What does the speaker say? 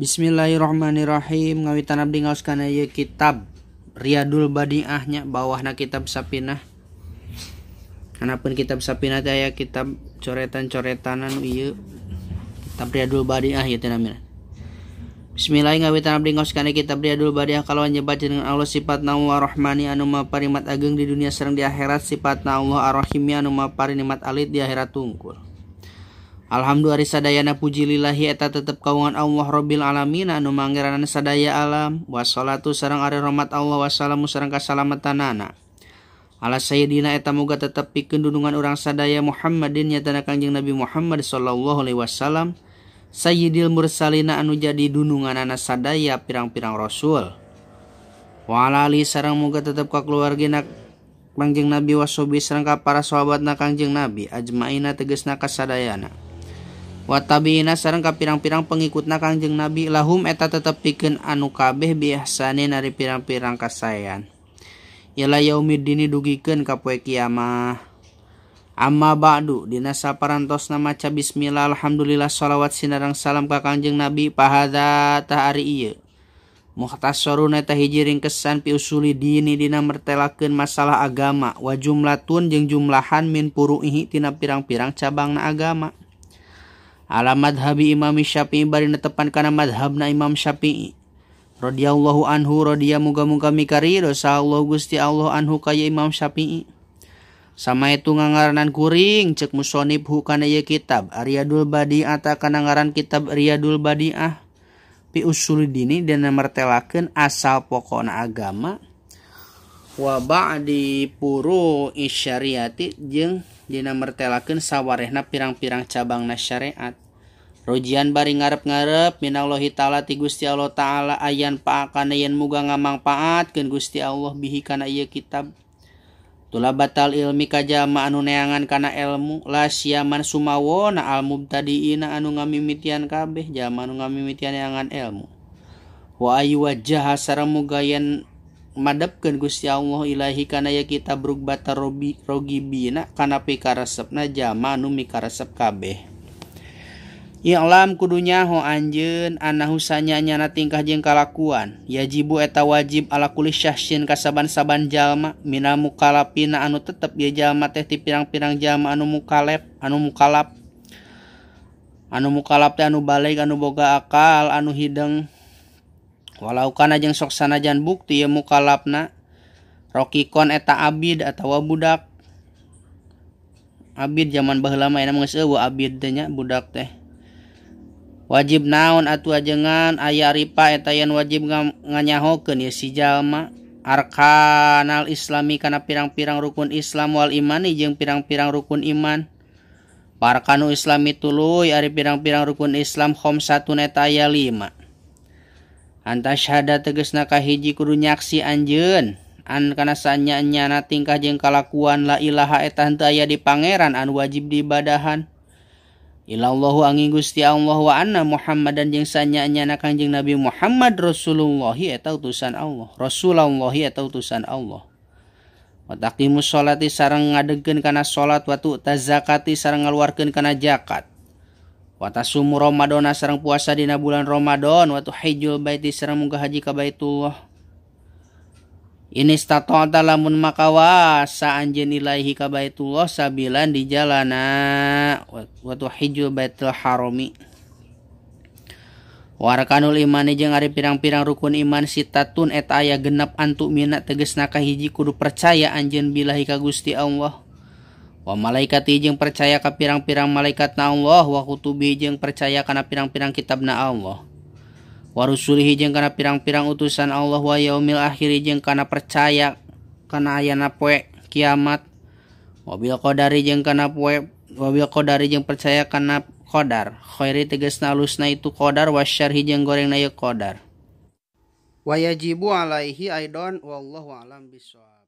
Bismillahirrahmanirrahim. Ngawitan abdi ngaoskan ieu kitab Riyadul Badi'ah nya bawahna kitab Sapinah. Hanapeun kitab Sapinah teh aya kitab coretan-coretanan ieu kitab Riyadul Badi'ah ieu teh namina. Bismillahirrahmanirrahim. Ngawitan abdi ngaoskan kitab Riyadul Badi'ah kalawan nyebat jeung Allah sifatna Allah Rahmani anu maparimat ageung di dunia sareng di akhirat, sifatna Allah Ar-Rahimi anu mapari nikmat alit di akhirat tungkul. Alhamdulillah sadayana puji lillahi eta tetep kaungan Allah Rabbil Alamin anu manggeranan sadaya alam. Wassalatu sareng ari rahmat Allah wassalamu sareng kasalamatanana ala sayyidina eta muga tetep pikeun dunungan urang sadaya Muhammadin nyatana Kangjeng Nabi Muhammad sallallahu alaihi wasallam sayyidil mursalina anu jadi dununganana sadaya pirang-pirang rasul. Wa ala ali sareng muga tetep ka keluargina Kangjeng Nabi wasobi sareng ka para sahabatna Kangjeng Nabi ajmaina tegasna kasadayana. Wa tabiina sareng ka pirang-pirang pengikutna Kangjeng Nabi lahum eta tetep pikeun anu kabeh bi ihsanin ari pirang-pirang kasayan ila yaumiddin dugikeun ka poe kiamah. Amma ba'du dina saparantosna maca bismillah alhamdulillah shalawat sinareng salam ka Kangjeng Nabi pahadza tah ari ieu mukhtasarun eta hiji ringkesan pi usuli dini dina mertelakeun masalah agama wa jumlatun jeung jumlahan min furu'ihi tina pirang-pirang cabangna agama. Ala madhabi Imam Syafi'i bari netepan kana madhabna Imam Syafi'i radhiyallahu anhu radhiya muga-muga mikarido sa Allah Gusti Allah anhu kaya Imam Syafi'i sama itu ngangaranan kuring cek musonib hu kana ieu kitab Riyadul Badi'ah ta kana ngaran kitab Riyadul Badi'ah pi usuluddin dina martelakeun asal pokona agama wa ba'di furu'i syariati jeung dina martelakeun sawarehna pirang-pirang cabangna syariat. Rojian bari ngarep-ngarep minallahi ta'ala ti Gusti Allah ta'ala ayan pa'akana yen muga ngamangpaatkeun Gusti Allah bihi kana ieu kitab. Tulabatal ilmi kajama anu neangan kana ilmu la siaman sumawona al mubtadiina anu ngamimitian kabeh jama anu ngamimitian neangan ilmu. Wa ayu wajah sareng muga yen madepkeun Gusti Allah ilahi kana ieu kitab rugbata rogibina kana pikaresepna jama anu mikaresep kabeh. I'lam kudunya ho anjeun anahu sanyanyana tingkah jeung kalakuan yajibu eta wajib ala kulli syahsin kasaban-saban jalma minal mukallafina anu tetep ieu jalma teh ti pirang-pirang jalma anu mukallaf teh anu balik anu boga akal anu hideung walau kana jeung sok sanajan bukti ieu mukallafna rokikon eta abid atawa budak. Abid zaman baheula mah geus eueuh abid teh nya budak teh. Wajib naon atu ajengan aya ripa eta yen wajib nganyahokeun ieu si jalma arkanal islami kana pirang-pirang rukun Islam wal imani jeung pirang-pirang rukun iman. Parkanu islami tuluy ari pirang-pirang rukun Islam khamsatun eta aya 5. Anta syahada tegasna kahiji kudu nyaksi anjeun an kana sanyanyana tingkah jeung kalakuan la ilaha eta henteu aya di pangeran anu wajib diibadahan ilallahu angin Gusti Allah wa anna Muhammadan jeung sanyanyana Kangjeng Nabi Muhammad Rasulullah eta utusan Allah. Rasulullah eta utusan Allah. Wa taqimus sholati sareng ngadegkeun kana salat wa tu'taz zakati sareng ngaluarkeun kana zakat. Wa tasumu Ramadana sareng puasa dina bulan Ramadan wa tuhijjul baiti sareng munggah haji ka Baitullah. Ini stata'ta lamun makawasa anjeun ilaihi ka Baitullah sabilan di jalana wa tuhijjul baitul harami. Warkanul imani jeung ari pirang-pirang rukun iman sitatun eta aya genep antu mina tegasna kahiji kudu percaya anjeun billahi ka Gusti Allah. Wa malaikati jeung percaya ka pirang-pirang malaikatna Allah wa kutubi jeung percaya kana pirang-pirang kitabna Allah. Wa rusulihi jeung kana pirang-pirang utusan Allah wa yaumil akhir jeung kana percaya kana ayana poe kiamat. Wabil qadari jeung percaya kana qadar khairi tegasna alusna itu qadar wasyarhi jeung gorengna ieu qadar. Wa yajibu alaihi aidon wallahu alam bissawab.